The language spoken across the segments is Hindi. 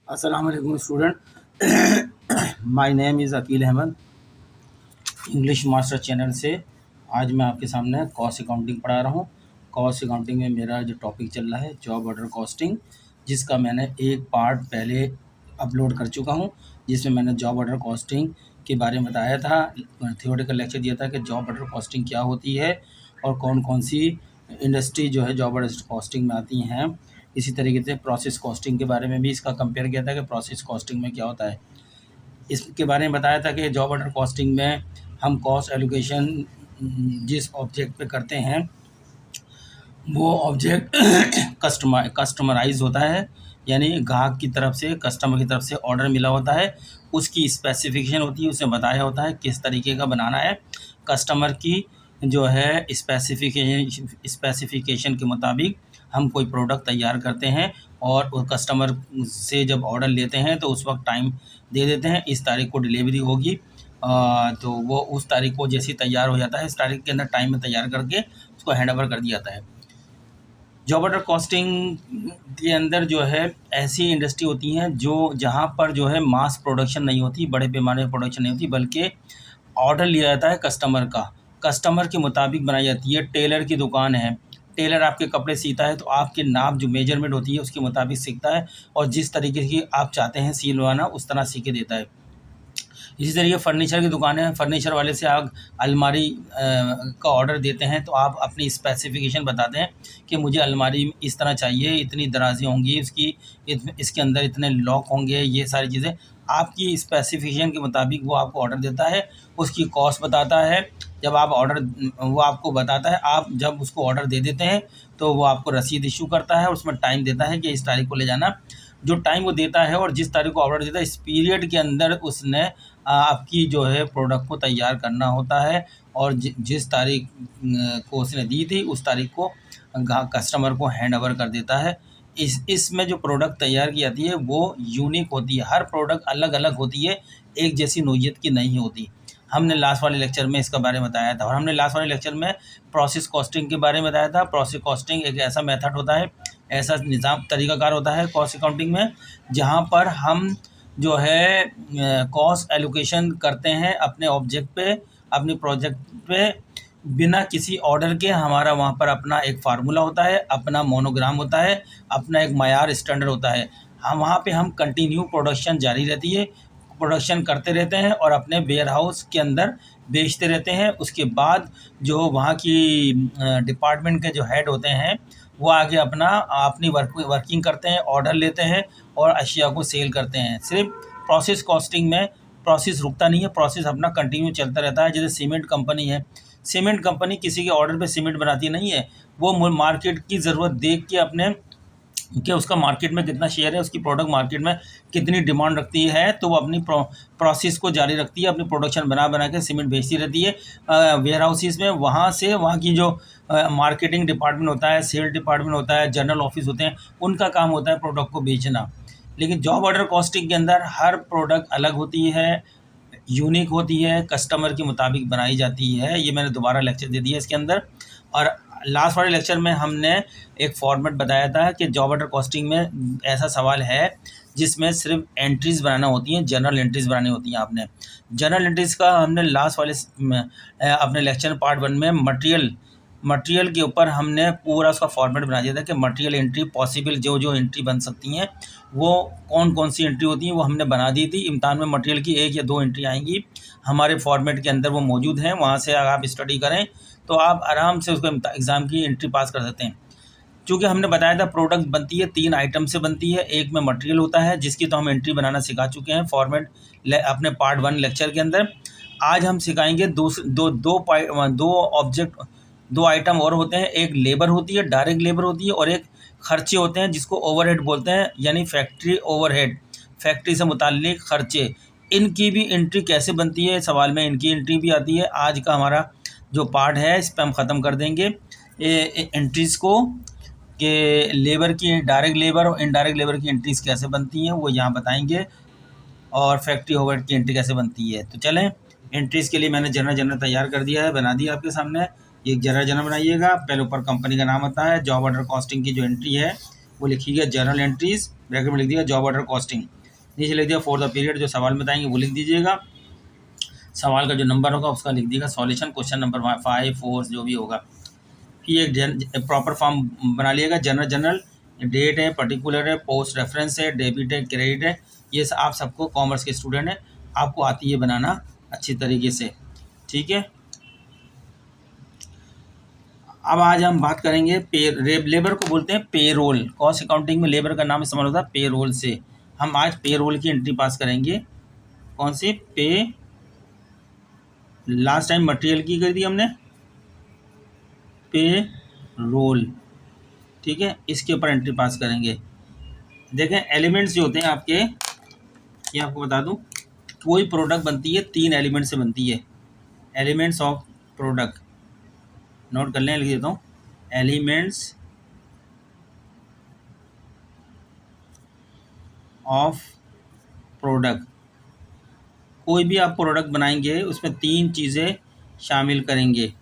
अस्सलाम वालेकुम student. My name is Aqeel Ahmad, English master channel से। आज मैं आपके सामने कॉस्ट अकाउंटिंग पढ़ा रहा हूँ। कॉस्ट अकाउंटिंग में मेरा जो टॉपिक चल रहा है जॉब ऑर्डर कॉस्टिंग, जिसका मैंने एक पार्ट पहले अपलोड कर चुका हूँ, जिसमें मैंने जॉब ऑर्डर कॉस्टिंग के बारे में बताया था। थियोरेटिकल लेक्चर दिया था कि जॉब ऑर्डर कॉस्टिंग क्या होती है और कौन कौन सी इंडस्ट्री जो है जॉब ऑर्डर कॉस्टिंग में आती हैं। इसी तरीके से प्रोसेस कॉस्टिंग के बारे में भी इसका कंपेयर किया था कि प्रोसेस कॉस्टिंग में क्या होता है। इसके बारे में बताया था कि जॉब ऑर्डर कॉस्टिंग में हम कॉस्ट एलोकेशन जिस ऑब्जेक्ट पे करते हैं वो ऑब्जेक्ट कस्टमराइज होता है, यानी ग्राहक की तरफ से, कस्टमर की तरफ से ऑर्डर मिला होता है, उसकी स्पेसिफिकेशन होती है, उसे बताया होता है किस तरीके का बनाना है। कस्टमर की जो है स्पेसिफिकेशन के मुताबिक हम कोई प्रोडक्ट तैयार करते हैं और वो कस्टमर से जब ऑर्डर लेते हैं तो उस वक्त टाइम दे देते हैं, इस तारीख को डिलीवरी होगी। तो वो उस तारीख को जैसे तैयार हो जाता है, इस तारीख के अंदर टाइम में तैयार करके उसको हैंड ओवर कर दिया जाता है। जॉब ऑर्डर कॉस्टिंग के अंदर जो है ऐसी इंडस्ट्री होती हैं जो जहाँ पर जो है मास प्रोडक्शन नहीं होती, बड़े पैमाने पर प्रोडक्शन नहीं होती, बल्कि ऑर्डर लिया जाता है कस्टमर का, कस्टमर के मुताबिक बनाई जाती है। टेलर की दुकान है, टेलर आपके कपड़े सीता है तो आपके नाप जो मेजरमेंट होती है उसके मुताबिक सीखता है और जिस तरीके की आप चाहते हैं सिलवाना उस तरह सी के देता है। इसी तरीके फर्नीचर की दुकान है, फर्नीचर वाले से आप अलमारी का ऑर्डर देते हैं तो आप अपनी स्पेसिफिकेशन बताते हैं कि मुझे अलमारी इस तरह चाहिए, इतनी दराज़ें होंगी इसकी, इसके अंदर इतने लॉक होंगे, ये सारी चीज़ें आपकी स्पेसिफिकेशन के मुताबिक वो आपको ऑर्डर देता है। उसकी कॉस्ट बताता है, जब आप ऑर्डर वो आपको बताता है, आप जब उसको ऑर्डर दे देते हैं तो वो आपको रसीद इशू करता है, उसमें टाइम देता है कि इस तारीख को ले जाना। जो टाइम वो देता है और जिस तारीख को ऑर्डर देता है, इस पीरियड के अंदर उसने आपकी जो है प्रोडक्ट को तैयार करना होता है और जिस तारीख को उसने दी थी उस तारीख को कस्टमर को हैंड ओवर कर देता है। इसमें जो प्रोडक्ट तैयार की जाती है वो यूनिक होती है, हर प्रोडक्ट अलग अलग होती है, एक जैसी नोयत की नहीं होती। हमने लास्ट वाले लेक्चर में इसका बारे में बताया था और हमने लास्ट वाले लेक्चर में प्रोसेस कॉस्टिंग के बारे में बताया था। प्रोसेस कॉस्टिंग एक ऐसा मेथड होता है, ऐसा निज़ाम तरीक़ाकार होता है कॉस्ट अकाउंटिंग में, जहाँ पर हम जो है कॉस्ट एलोकेशन करते हैं अपने ऑब्जेक्ट पे, अपने प्रोजेक्ट पे, बिना किसी ऑर्डर के। हमारा वहाँ पर अपना एक फार्मूला होता है, अपना मोनोग्राम होता है, अपना एक मयार स्टैंडर्ड होता है। हम वहाँ पे हम कंटिन्यू प्रोडक्शन जारी रहती है, प्रोडक्शन करते रहते हैं और अपने वेयर हाउस के अंदर बेचते रहते हैं। उसके बाद जो वहाँ की डिपार्टमेंट के जो हेड होते हैं वो आगे अपनी वर्किंग करते हैं, ऑर्डर लेते हैं और अशिया को सेल करते हैं। सिर्फ प्रोसेस कॉस्टिंग में प्रोसेस रुकता नहीं है, प्रोसेस अपना कंटिन्यू चलता रहता है। जैसे सीमेंट कंपनी है, सीमेंट कंपनी किसी के ऑर्डर पे सीमेंट बनाती नहीं है, वो मार्केट की ज़रूरत देख के अपने कि उसका मार्केट में कितना शेयर है, उसकी प्रोडक्ट मार्केट में कितनी डिमांड रखती है, तो वो अपनी प्रोसेस को जारी रखती है, अपनी प्रोडक्शन बना के सीमेंट बेचती रहती है वेयर हाउसेस में। वहाँ से वहाँ की जो मार्केटिंग डिपार्टमेंट होता है, सेल डिपार्टमेंट होता है, जनरल ऑफिस होते हैं, उनका काम होता है प्रोडक्ट को बेचना। लेकिन जॉब ऑर्डर कॉस्टिंग के अंदर हर प्रोडक्ट अलग होती है, यूनिक होती है, कस्टमर के मुताबिक बनाई जाती है। ये मैंने दोबारा लेक्चर दे दिया इसके अंदर। और लास्ट वाले लेक्चर में हमने एक फॉर्मेट बताया था कि जॉब ऑर्डर कॉस्टिंग में ऐसा सवाल है जिसमें सिर्फ एंट्रीज़ बनाना होती हैं, जनरल एंट्रीज़ बनानी होती हैं। आपने जनरल एंट्रीज़ का हमने लास्ट वाले अपने लेक्चर पार्ट 1 में मटेरियल के ऊपर हमने पूरा उसका फॉर्मेट बना दिया था कि मटेरियल एंट्री पॉसिबल जो एंट्री बन सकती हैं वो कौन कौन सी एंट्री होती हैं, वो हमने बना दी थी। इम्तिहान में मटेरियल की 1 या 2 एंट्री आएंगी, हमारे फॉर्मेट के अंदर वो मौजूद हैं, वहाँ से अगर आप स्टडी करें तो आप आराम से उसको एग्ज़ाम की एंट्री पास कर सकते हैं। चूँकि हमने बताया था प्रोडक्ट बनती है 3 आइटम से बनती है, एक में मटेरियल होता है जिसकी तो हम एंट्री बनाना सिखा चुके हैं फॉर्मेट अपने पार्ट 1 लेक्चर के अंदर। आज हम सिखाएंगे दो आइटम और होते हैं, एक लेबर होती है, डायरेक्ट लेबर होती है, और एक खर्चे होते हैं जिसको ओवरहेड बोलते हैं, यानी फैक्ट्री ओवरहेड, फैक्ट्री से मुताल्लिक खर्चे। इनकी भी एंट्री कैसे बनती है, सवाल में इनकी एंट्री भी आती है। आज का हमारा जो पार्ट है इस पर हम ख़त्म कर देंगे एंट्रीज़ को, कि लेबर की, डायरेक्ट लेबर और इनडायरेक्ट लेबर की एंट्रीज़ कैसे बनती हैं वो यहाँ बताएंगे, और फैक्ट्री ओवरहेड की एंट्री कैसे बनती है। तो चलें, एंट्रीज़ के लिए मैंने जनरल तैयार कर दिया है, बना दिया आपके सामने। एक जनरल बनाइएगा, पहले ऊपर कंपनी का नाम होता है, जॉब ऑर्डर कॉस्टिंग की जो एंट्री है वो लिखिएगा जर्नल एंट्रीज, ब्रैकेट में लिख दिएगा जॉब ऑर्डर कॉस्टिंग, नीचे लिख दिया फॉर द पीरियड, जो सवाल बताएंगे वो लिख दीजिएगा, सवाल का जो नंबर होगा उसका लिख दीजिएगा, सॉल्यूशन क्वेश्चन नंबर 5, 4 जो भी होगा। फिर एक प्रॉपर फॉर्म बना लिएगा, जनरल, डेट है, पर्टिकुलर है, पोस्ट रेफरेंस है, डेबिट है, क्रेडिट है, ये आप सबको कॉमर्स के स्टूडेंट हैं, आपको आती है बनाना अच्छी तरीके से, ठीक है। अब आज हम बात करेंगे लेबर को बोलते हैं पेरोल, कॉस्ट अकाउंटिंग में लेबर का नाम इस्तेमाल होता है पेरोल से। हम आज पेरोल की एंट्री पास करेंगे, कौन सी लास्ट टाइम मटेरियल की कर दी हमने, पे रोल, ठीक है, इसके ऊपर एंट्री पास करेंगे। देखें एलिमेंट्स जो होते हैं आपके, ये आपको बता दूं, कोई प्रोडक्ट बनती है 3 एलिमेंट से बनती है, एलिमेंट्स ऑफ प्रोडक्ट, नोट कर लें, लिख देता हूँ, एलिमेंट्स ऑफ प्रोडक्ट। कोई भी आप प्रोडक्ट बनाएंगे उसमें 3 चीज़ें शामिल करेंगे।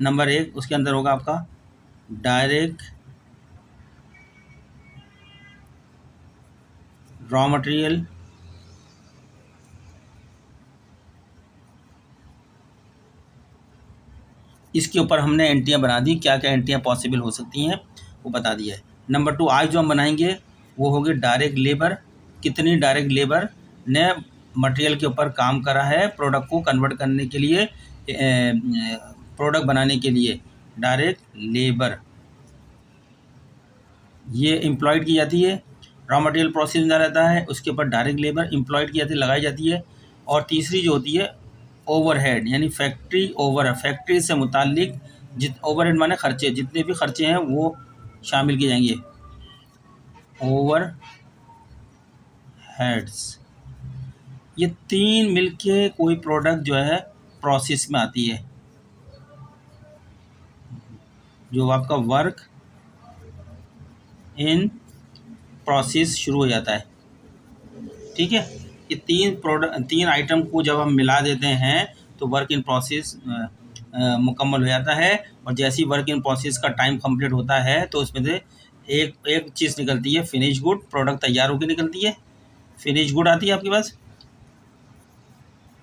नंबर 1 उसके अंदर होगा आपका डायरेक्ट रॉ मटेरियल, इसके ऊपर हमने एंट्रियाँ बना दी, क्या क्या एंट्रियाँ पॉसिबल हो सकती हैं वो बता दिया है। नंबर 2 आज जो हम बनाएंगे वो होगी डायरेक्ट लेबर, कितनी डायरेक्ट लेबर ने मटेरियल के ऊपर काम करा है प्रोडक्ट को कन्वर्ट करने के लिए, प्रोडक्ट बनाने के लिए, डायरेक्ट लेबर ये एम्प्लॉयड की जाती है, रॉ मटेरियल प्रोसेस में रहता है उसके ऊपर डायरेक्ट लेबर एम्प्लॉयड की जाती है, लगाई जाती है। और तीसरी जो होती है ओवरहेड, यानी फैक्ट्री ओवर, फैक्ट्री से मुतालिक ओवरहेड माने खर्चे, जितने भी खर्चे हैं वो शामिल किए जाएंगे, ओवर हेड्स। ये 3 मिलके कोई प्रोडक्ट जो है प्रोसेस में आती है, जो आपका वर्क इन प्रोसेस शुरू हो जाता है, ठीक है। ये 3 आइटम को जब हम मिला देते हैं तो वर्क इन प्रोसेस मुकम्मल हो जाता है। और जैसे ही वर्क इन प्रोसेस का टाइम कंप्लीट होता है तो उसमें से एक चीज़ निकलती है फिनिश गुड, प्रोडक्ट तैयार होकर निकलती है, फिनिश गुड आती है आपके पास,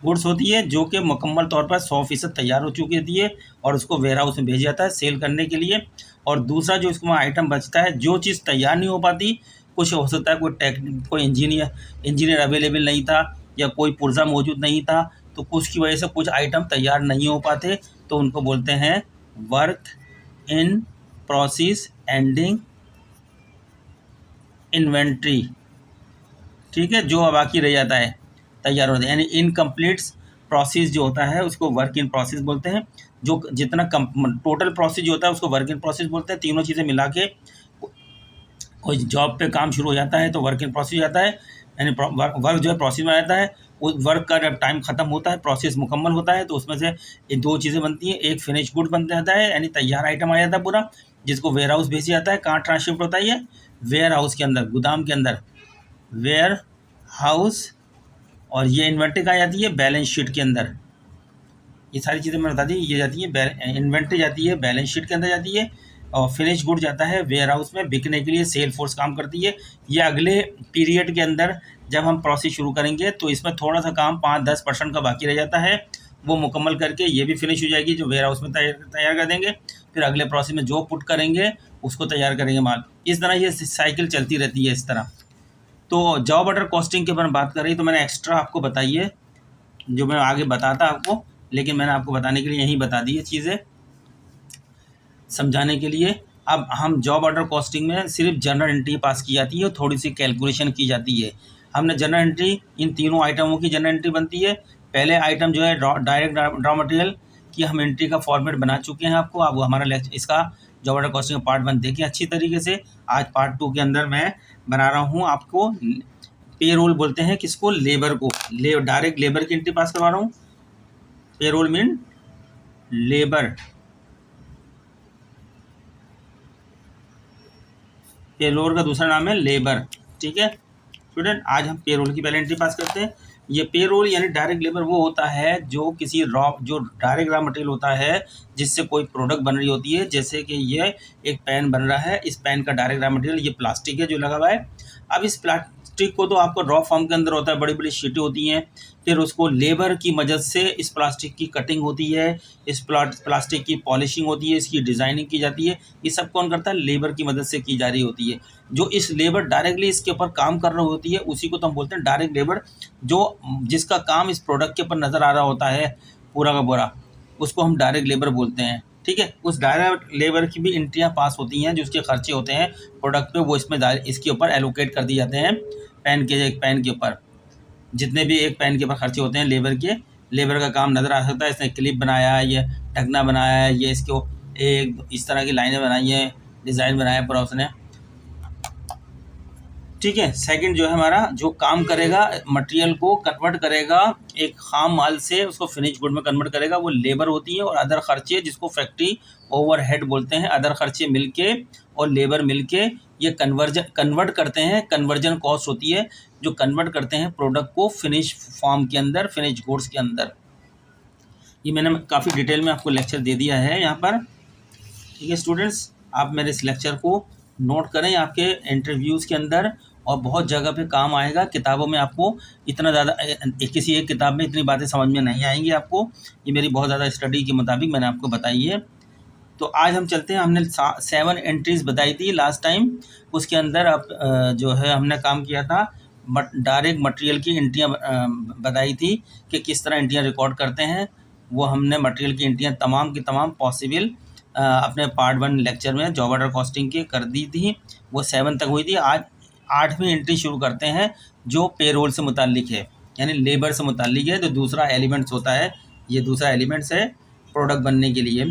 गुड्स होती है जो कि मुकम्मल तौर पर 100% तैयार हो चुकी होती है और उसको वेयर हाउस में भेजा जाता है सेल करने के लिए। और दूसरा जो इसमें आइटम बचता है, जो चीज़ तैयार नहीं हो पाती, कुछ हो सकता है कोई इंजीनियर अवेलेबल नहीं था या कोई पुर्जा मौजूद नहीं था, तो कुछ की वजह से कुछ आइटम तैयार नहीं हो पाते, तो उनको बोलते हैं work in process ending inventory, ठीक है, जो बाकी रह जाता है तैयार होता है, यानी इनकम्प्लीट प्रोसेस जो होता है उसको वर्क इन प्रोसेस बोलते हैं। जो जितना टोटल प्रोसेस जो होता है उसको वर्क इन प्रोसेस बोलते हैं। तीनों चीज़ें मिला के कोई जॉब पे काम शुरू हो जाता है तो वर्क इन प्रोसेस जाता है, यानी वर्क जो है प्रोसेस में आता है। उस वर्क का जब टाइम ख़त्म होता है, प्रोसेस मुकम्मल होता है, तो उसमें से ये 2 चीज़ें बनती हैं, एक फिनिश गुड बन जाता है यानी तैयार आइटम आ जाता है पूरा, जिसको वेयर हाउस भेजा जाता है। कहाँ ट्रांसशिफ्ट होता है ये, वेयर हाउस के अंदर, गोदाम के अंदर, वेयर हाउस। और ये इन्वेंट्री कहाँ जाती है, बैलेंस शीट के अंदर। ये सारी चीज़ें मैंने बता दी, ये जाती है इन्वेंट्री जाती है बैलेंस शीट के अंदर जाती है, और फिनिश गुड जाता है वेयर हाउस में बिकने के लिए, सेल फोर्स काम करती है। ये अगले पीरियड के अंदर जब हम प्रोसेस शुरू करेंगे तो इसमें थोड़ा सा काम 5-10% का बाकी रह जाता है, वो मुकम्मल करके ये भी फिनिश हो जाएगी, जो वेयर हाउस में तैयार कर देंगे। फिर अगले प्रोसेस में जो पुट करेंगे उसको तैयार करेंगे माल। इस तरह ये साइकिल चलती रहती है इस तरह। तो जॉब ऑर्डर कॉस्टिंग के बारे में बात कर रही, तो मैंने एक्स्ट्रा आपको बताई है, जो मैं आगे बताता आपको, लेकिन मैंने आपको बताने के लिए यहीं बता दी है चीज़ें, समझाने के लिए। अब हम जॉब ऑर्डर कॉस्टिंग में सिर्फ जनरल एंट्री पास की जाती है, थोड़ी सी कैलकुलेशन की जाती है। हमने जनरल एंट्री, इन तीनों आइटमों की जनरल एंट्री बनती है। पहले आइटम जो है डायरेक्ट रॉ मटेरियल की हम एंट्री का फॉर्मेट बना चुके हैं आपको। अब हमारा लेक्चर इसका जॉब ऑर्डर कॉस्टिंग का पार्ट 1 देखें अच्छी तरीके से। आज पार्ट 2 के अंदर मैं बना रहा हूँ आपको, पेरोल बोलते हैं किसको, लेबर को, डायरेक्ट लेबर की एंट्री पास करवा रहा हूँ। पेरोल मीन लेबर, पेरोल का दूसरा नाम है लेबर, ठीक है स्टूडेंट। आज हम पेरोल की पहले एंट्री पास करते हैं। ये पेरोल यानी डायरेक्ट लेबर वो होता है जो किसी जो डायरेक्ट रॉ मटेरियल होता है जिससे कोई प्रोडक्ट बन रही होती है। जैसे कि ये एक पेन बन रहा है, इस पेन का डायरेक्ट रॉ मटेरियल ये प्लास्टिक है जो लगा हुआ है। अब इस प्लास्टिक को तो आपको रॉ फॉर्म के अंदर होता है, बड़ी बड़ी शीटें होती हैं, फिर उसको लेबर की मदद से इस प्लास्टिक की कटिंग होती है, इस प्लास्टिक की पॉलिशिंग होती है, इसकी डिज़ाइनिंग की जाती है। ये सब कौन करता है? लेबर की मदद से की जा रही होती है। जो इस लेबर डायरेक्टली इसके ऊपर काम कर रही होती है उसी को तो हम बोलते हैं डायरेक्ट लेबर। जो जिसका काम इस प्रोडक्ट के ऊपर नज़र आ रहा होता है पूरा का पूरा, उसको हम डायरेक्ट लेबर बोलते हैं। ठीक है, उस डायरेक्ट लेबर की भी एंट्रियाँ पास होती हैं, जो उसके खर्चे होते हैं प्रोडक्ट पे, वो इसमें इसके ऊपर एलोकेट कर दिए जाते हैं। एक पेन के ऊपर जितने भी एक पेन के ऊपर खर्चे होते हैं लेबर का काम नज़र आ सकता है। इसने क्लिप बनाया है, ये ढकना बनाया है, ये इसको एक इस तरह की लाइनें बनाई हैं, डिज़ाइन बनाया पूरा उसने। ठीक है, सेकंड जो है हमारा जो काम करेगा, मटेरियल को कन्वर्ट करेगा एक खाम माल से उसको फिनिश गुड में कन्वर्ट करेगा, वो लेबर होती है। और अदर खर्चे जिसको फैक्ट्री ओवरहेड बोलते हैं, अदर खर्चे मिलके और लेबर मिलके ये कन्वर्ट करते हैं। कन्वर्जन कॉस्ट होती है जो कन्वर्ट करते हैं प्रोडक्ट को फिनिश फॉर्म के अंदर, फिनिश गुड्स के अंदर। ये मैंने काफ़ी डिटेल में आपको लेक्चर दे दिया है यहाँ पर। ठीक है स्टूडेंट्स, आप मेरे इस लेक्चर को नोट करें आपके इंटरव्यूज़ के अंदर, और बहुत जगह पे काम आएगा। किताबों में आपको इतना ज़्यादा किसी एक किताब में इतनी बातें समझ में नहीं आएंगी आपको। ये मेरी बहुत ज़्यादा स्टडी के मुताबिक मैंने आपको बताई है। तो आज हम चलते हैं, हमने 7 एंट्रीज़ बताई थी लास्ट टाइम। उसके अंदर अब जो है हमने काम किया था डायरेक्ट मटेरियल की एंट्रियाँ बताई थी कि किस तरह एंट्रियाँ रिकॉर्ड करते हैं। वो हमने मटेरियल की एंट्रियाँ तमाम की तमाम पॉसिबल अपने पार्ट 1 लेक्चर में जॉब ऑर्डर कॉस्टिंग की कर दी थी। वो 7 तक हुई थी। आज 8वीं एंट्री शुरू करते हैं जो पेरोल से मुताल्लिक है, यानी लेबर से मुताल्लिक है। तो दूसरा एलिमेंट्स होता है, ये दूसरा एलिमेंट्स है प्रोडक्ट बनने के लिए।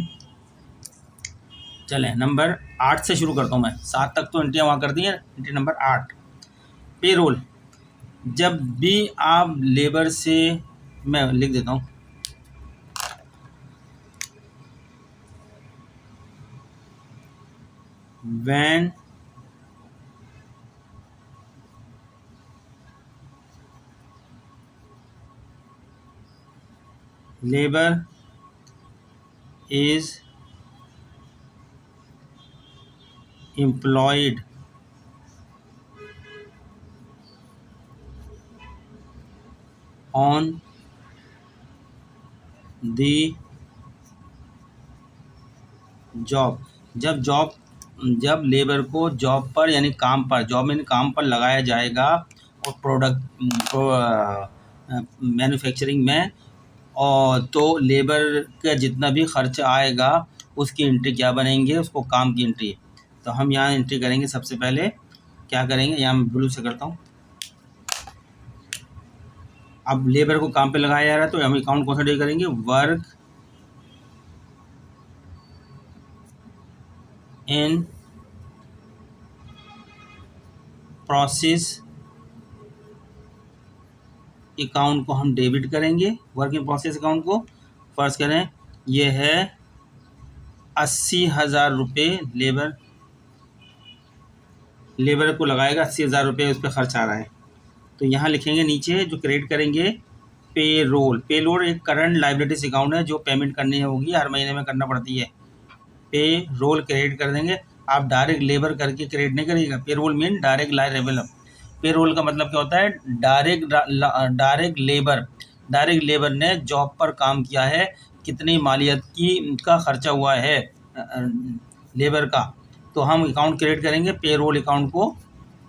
चलें नंबर 8 से शुरू करता हूँ मैं। 7 तक तो एंट्रियाँ वहाँ कर दी हैं। Entry number 8, payroll. जब भी आप लेबर से, मैं लिख देता हूँ, when labor is employed on the job, जब लेबर को जॉब पर यानी काम पर, जॉब में काम पर लगाया जाएगा और प्रोडक्ट मैन्युफैक्चरिंग में, और तो लेबर का जितना भी खर्च आएगा उसकी एंट्री क्या बनेंगे, उसको काम की एंट्री। तो हम यहाँ एंट्री करेंगे। सबसे पहले क्या करेंगे, यहाँ मैं ब्लू से करता हूँ। अब लेबर को काम पे लगाया जा रहा है तो हम अकाउंट कौन सा डे करेंगे, वर्क इन प्रोसेस अकाउंट को हम डेबिट करेंगे। वर्क इन प्रोसेस अकाउंट को फर्ज करें ये है 80,000 रुपये लेबर को लगाएगा, 80,000 रुपये उस पर खर्च आ रहा है। तो यहाँ लिखेंगे नीचे जो क्रेडिट करेंगे पेरोल। पेरोल एक करंट लाइबिलिटीज अकाउंट है जो पेमेंट करनी होगी, हर महीने में करना पड़ती है। पेरोल क्रेडिट कर देंगे। आप डायरेक्ट लेबर करके क्रेडिट नहीं करिएगा। Payroll mean direct liable. Payroll का मतलब क्या होता है, डायरेक्ट लेबर ने जॉब पर काम किया है, कितनी मालियत की का खर्चा हुआ है लेबर का, तो हम अकाउंट क्रिएट करेंगे, पेरोल अकाउंट को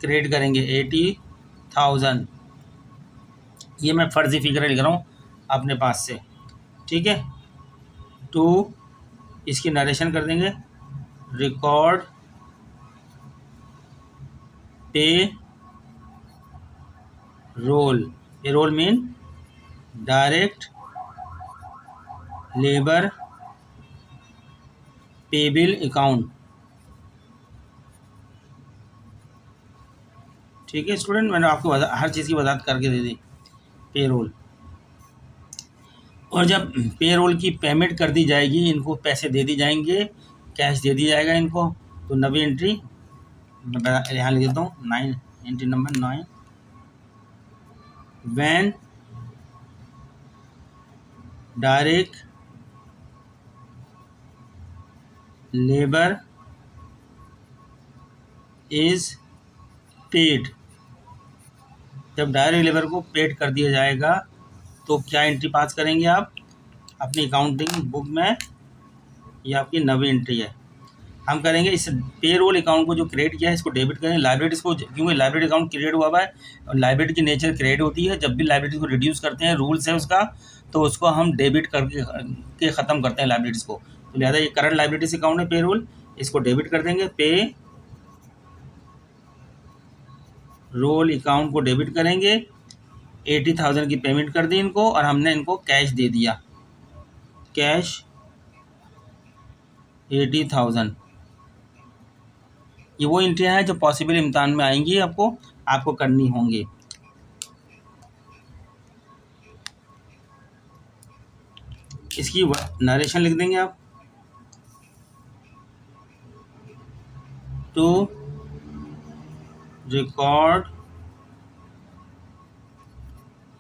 क्रिएट करेंगे 80,000। ये मैं फर्जी फिगर लिख रहा हूँ अपने पास से, ठीक है। टू इसकी नरेशन कर देंगे, रिकॉर्ड पे roll mean direct labour payable account. ठीक है स्टूडेंट, मैंने आपको हर चीज़ की वजाहत करके दे दी। पेरोल, और जब पेरोल की पेमेंट कर दी जाएगी, इनको पैसे दे दी जाएंगे, कैश दे दिया जाएगा इनको। तो नवी एंट्री यहाँ लिख देता हूँ 9, entry number 9, when direct labour is paid. जब डायरेक्ट लेबर को पेड कर दिया जाएगा तो क्या एंट्री पास करेंगे आप अपनी अकाउंटिंग बुक में? ये आपकी नवी एंट्री है। हम करेंगे इस पेरोल अकाउंट को जो क्रिएट किया है इसको डेबिट करेंगे। लाइबिलिटीज़ को, क्योंकि लाइबिलिटी अकाउंट क्रिएट हुआ है और लाइबिलिटी की नेचर क्रिएट होती है, जब भी लाइबिलिटी को रिड्यूस करते हैं, रूल्स है उसका, तो उसको हम डेबिट करके ख़त्म करते हैं लाइबिलिटीज़ को। तो लिहाजा ये करंट लाइबिलिटीज अकाउंट है पेरोल, इसको डेबिट कर देंगे। पे रोल अकाउंट को डेबिट करेंगे। 80,000 की पेमेंट कर दी इनको और हमने इनको कैश दे दिया, कैश 80,000। ये वो एंट्रियाँ हैं जो पॉसिबल इम्तिहान में आएंगी, आपको करनी होंगी। इसकी नरेशन लिख देंगे आप। To record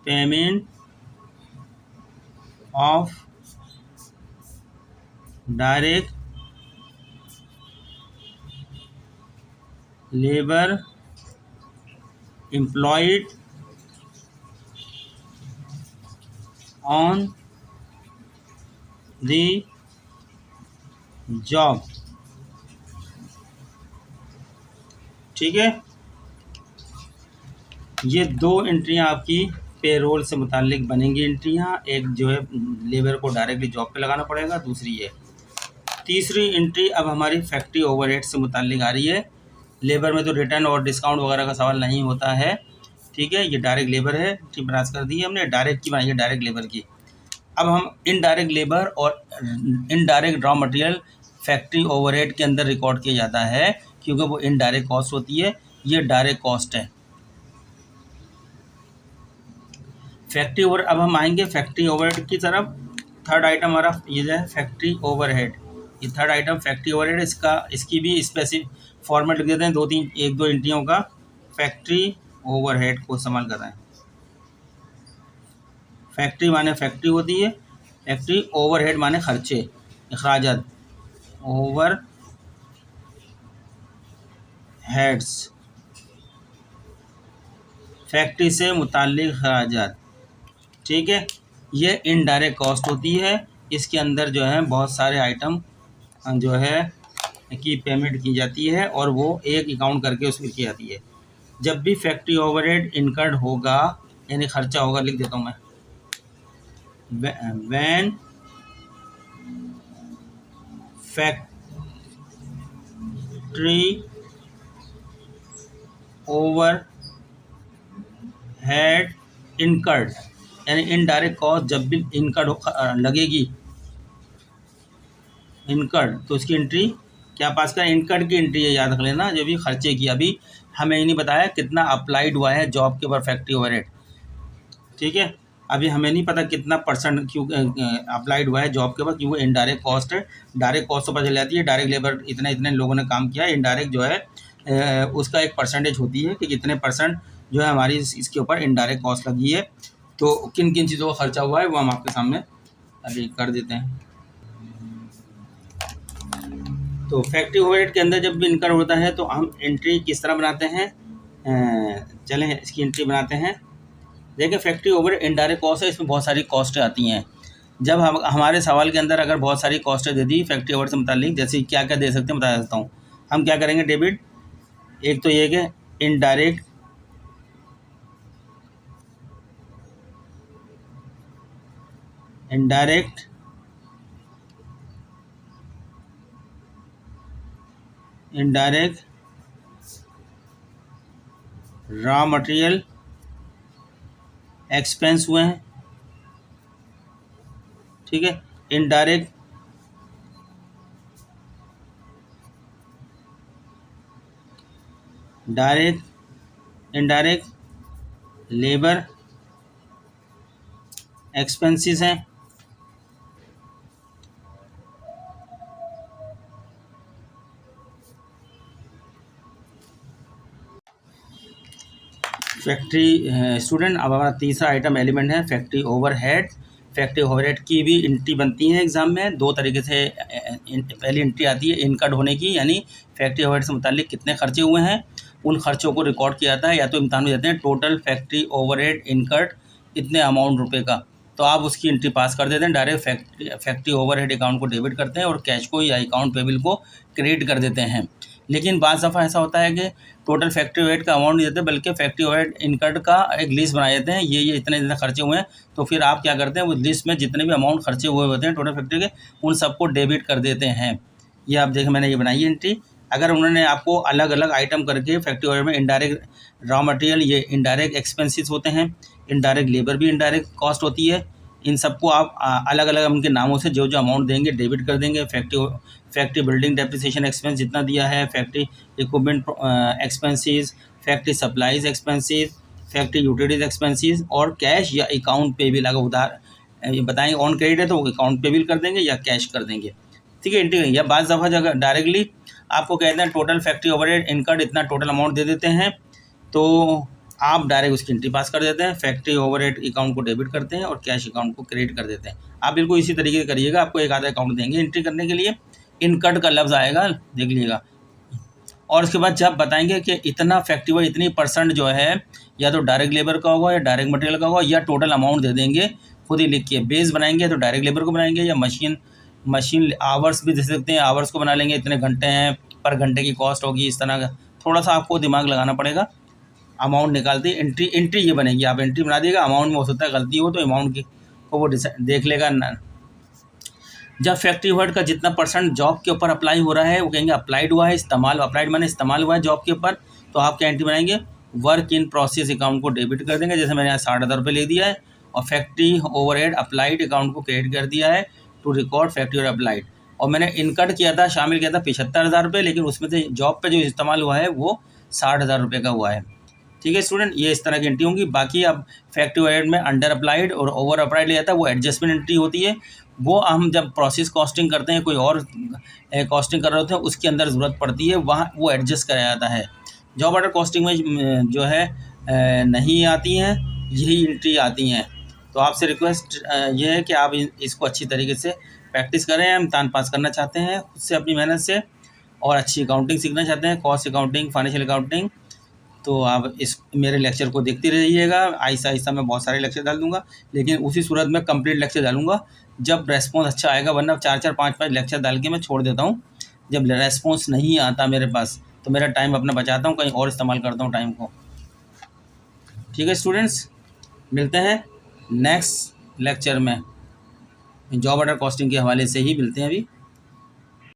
payment of direct labour employed on the job. ठीक है, ये दो एंट्रियां आपकी पेरोल से मुताल्लिक बनेंगी एंट्रियां। एक जो है लेबर को डायरेक्टली जॉब पे लगाना पड़ेगा, दूसरी है। तीसरी एंट्री अब हमारी फैक्ट्री ओवरहेड से मुताल्लिक आ रही है। लेबर में तो रिटर्न और डिस्काउंट वगैरह का सवाल नहीं होता है। ठीक है, ये डायरेक्ट लेबर है, ठीक ब्रांच कर दी है हमने, डायरेक्ट की बनाई है डायरेक्ट लेबर की। अब हम इनडायरेक्ट लेबर और indirect raw material factory overhead के अंदर रिकॉर्ड किया जाता है, क्योंकि वो इनडायरेक्ट कॉस्ट होती है, ये डायरेक्ट कॉस्ट है फैक्ट्री ओवर। अब हम आएंगे फैक्ट्री ओवरहेड की तरफ। थर्ड आइटम हमारा ये जो है फैक्ट्री ओवरहेड, ये थर्ड आइटम फैक्ट्री ओवरहेड। इसकी भी स्पेसिफिक फॉर्मेट लिख देते हैं, एक दो एंट्रियों का। फैक्ट्री ओवरहेड को इस्तेमाल कर रहे हैं। फैक्ट्री माने फैक्ट्री होती है, फैक्ट्री ओवरहेड माने खर्चे, अखराजात, ओवर हेड्स, फैक्ट्री से मुताल्लिक खराजात। ठीक है, ये इनडायरेक्ट कॉस्ट होती है। इसके अंदर जो है बहुत सारे आइटम जो है की पेमेंट की जाती है और वो एक अकाउंट करके उसमें की जाती है। जब भी फैक्ट्री ओवरहेड इनकर्ड होगा, यानी खर्चा होगा, लिख देता हूँ मैं, व्हेन फैक्ट्री ओवरहेड इनकर्ड, यानी इनडायरेक्ट कॉस्ट जब भी इनकर्ड लगेगी, इनकर्ड, तो उसकी एंट्री क्या पास करें? इनकर्ड की एंट्री है, याद रख लेना, जो भी खर्चे की। अभी हमें ये नहीं बताया कितना अप्लाइड हुआ है जॉब के ऊपर फैक्ट्री ओवरहेड। ठीक है, अभी हमें नहीं पता कितना परसेंट क्यों अप्लाइड हुआ है जॉब के ऊपर, क्योंकि इनडायरेक्ट कॉस्ट है। डायरेक्ट कॉस्ट तो पता चल जाती है, डायरेक्ट लेबर इतने इतने लोगों ने काम किया है। इनडायरेक्ट जो है उसका एक परसेंटेज होती है कि कितने परसेंट जो है हमारी इसके ऊपर इनडायरेक्ट कॉस्ट लगी है। तो किन किन चीज़ों का खर्चा हुआ है वो हम आपके सामने अभी कर देते हैं। तो फैक्ट्री ओवरहेड के अंदर जब भी इनकम होता है तो हम एंट्री किस तरह बनाते हैं, चलें इसकी एंट्री बनाते हैं। देखिए, फैक्ट्री ओवरहेड इनडायरेक्ट कॉस्ट है, इसमें बहुत सारी कॉस्टें आती हैं। जब हम हमारे सवाल के अंदर अगर बहुत सारी कॉस्टें दे दी फैक्ट्री ओवरहेड से मुतालिक, जैसे क्या क्या दे सकते हैं बता देता हूँ। हम क्या करेंगे, डेबिट, एक तो ये कि indirect indirect raw material expense हुए हैं। ठीक है, इनडायरेक्ट इनडायरेक्ट लेबर एक्सपेंसेस हैं। फैक्ट्री स्टूडेंट, अब हमारा तीसरा आइटम एलिमेंट है फैक्ट्री ओवरहेड। फैक्ट्री ओवरहेड की भी एंट्री बनती है एग्ज़ाम में। दो तरीके से पहली एंट्री आती है इनकर्ड होने की, यानी फैक्ट्री ओवरहेड से मुतालिक कितने खर्चे हुए हैं उन खर्चों को रिकॉर्ड किया जाता है, या तो इम्तिहान में देते हैं टोटल फैक्ट्री ओवरहेड इनकर्ड इतने अमाउंट रुपए का, तो आप उसकी एंट्री पास कर देते हैं। डायरेक्ट फैक्ट्री ओवरहेड अकाउंट को डेबिट करते हैं और कैश को या अकाउंट पेबल को क्रेडिट कर देते हैं। लेकिन बाज़ दफ़ा ऐसा होता है कि टोटल फैक्ट्री ओवरहेड का अमाउंट नहीं देते, बल्कि फैक्ट्री ओवरहेड इनकर्ड का एक लिस्ट बना देते हैं, ये इतने खर्चे हुए हैं। तो फिर आप क्या करते हैं, उस लिस्ट में जितने भी अमाउंट खर्चे हुए होते हैं टोटल फैक्ट्री के, उन सबको डेबिट कर देते हैं। ये आप देखें, मैंने ये बनाई है एंट्री। अगर उन्होंने आपको अलग अलग आइटम करके फैक्ट्री ओवरहेड में इनडायरेक्ट रॉ मटेरियल, ये इनडायरेक्ट एक्सपेंसेस होते हैं, इनडायरेक्ट लेबर भी इनडायरेक्ट कॉस्ट होती है, इन सबको आप अलग अलग उनके नामों से जो जो अमाउंट देंगे डेबिट कर देंगे। फैक्ट्री बिल्डिंग डेप्रिसिएशन एक्सपेंस जितना दिया है, factory equipment expenses, factory supplies expenses, factory utilities expenses, और कैश या अकाउंट पेबल अगर उधार ये बताएंगे ऑन क्रेडिट है तो अकाउंट पेबल कर देंगे या कैश कर देंगे। ठीक है, एंट्री। या बाज़ दफ़ा जगह डायरेक्टली आपको कहते हैं टोटल फैक्ट्री ओवरहेड इनकर्ड इतना टोटल अमाउंट दे देते हैं, तो आप डायरेक्ट उसकी एंट्री पास कर देते हैं, फैक्ट्री ओवरहेड अकाउंट को डेबिट करते हैं और कैश अकाउंट को क्रेडिट कर देते हैं। आप बिल्कुल इसी तरीके से करिएगा, आपको एक आधा अकाउंट देंगे एंट्री करने के लिए, इनकर्ड का लफ्ज़ आएगा, देख लीजिएगा। और उसके बाद जब बताएंगे कि इतना फैक्ट्री वाइज इतनी परसेंट जो है या तो डायरेक्ट लेबर का होगा या डायरेक्ट मटेरियल का होगा या टोटल अमाउंट दे देंगे, खुद ही लिख के। बेस बनाएंगे तो डायरेक्ट लेबर को बनाएंगे या मशीन आवर्स भी दे सकते हैं, आवर्स को बना लेंगे, इतने घंटे हैं पर घंटे की कॉस्ट होगी, इस तरह का थोड़ा सा आपको दिमाग लगाना पड़ेगा। अमाउंट निकालती एंट्री ये बनेगी, आप एंट्री बना दिएगा। अमाउंट में हो सकता है गलती हो तो अमाउंट की को वो देख लेगा ना। जब फैक्ट्री ओवरहेड का जितना परसेंट जॉब के ऊपर अप्लाई हो रहा है वो कहेंगे अप्लाइड हुआ है, इस्तेमाल, अप्लाइड माने इस्तेमाल हुआ है जॉब के ऊपर, तो आप क्या एंट्री बनाएंगे, वर्क इन प्रोसेस अकाउंट को डेबिट कर देंगे। जैसे मैंने यहाँ 60,000 रुपये ले दिया है और फैक्ट्री ओवरहेड अप्लाइड अकाउंट को क्रेडिट कर दिया है to record factory overhead applied. और मैंने इनकर्ड किया था, शामिल किया था 75,000 रुपये, लेकिन उसमें से जॉब पे जो इस्तेमाल हुआ है वो 60,000 रुपये का हुआ है। ठीक है स्टूडेंट, ये इस तरह की एंट्री होंगी। बाकी अब फैक्ट्री ओवरहेड में अंडर अप्लाइड और ओवर अप्लाइड ले जाता है, वो एडजस्टमेंट एंट्री होती है। वो हम जब प्रोसेस कॉस्टिंग करते हैं, कोई और कॉस्टिंग कर रहे होते हैं, उसके अंदर ज़रूरत पड़ती है, वहाँ वो एडजस्ट कराया जाता है। जॉब ऑर्डर कॉस्टिंग में जो है नहीं आती हैं, यही एंट्री आती हैं। तो आपसे रिक्वेस्ट ये है कि आप इसको अच्छी तरीके से प्रैक्टिस करें। इम्तिहान पास करना चाहते हैं खुद से अपनी मेहनत से और अच्छी अकाउंटिंग सीखना चाहते हैं, कॉस्ट अकाउंटिंग, फाइनेंशियल अकाउंटिंग, तो आप इस मेरे लेक्चर को देखते रहिएगा। आहिस्ता आहिस्ता मैं बहुत सारे लेक्चर डाल दूंगा, लेकिन उसी सूरत में कंप्लीट लेक्चर डालूंगा जब रेस्पॉन्स अच्छा आएगा, वरना 4-4, 5-5 लेक्चर डाल के मैं छोड़ देता हूँ। जब रेस्पॉन्स नहीं आता मेरे पास तो मेरा टाइम अपना बचाता हूँ, कहीं और इस्तेमाल करता हूँ टाइम को। ठीक है स्टूडेंट्स, मिलते हैं नेक्स्ट लेक्चर में, जॉब ऑर्डर कॉस्टिंग के हवाले से ही मिलते हैं अभी।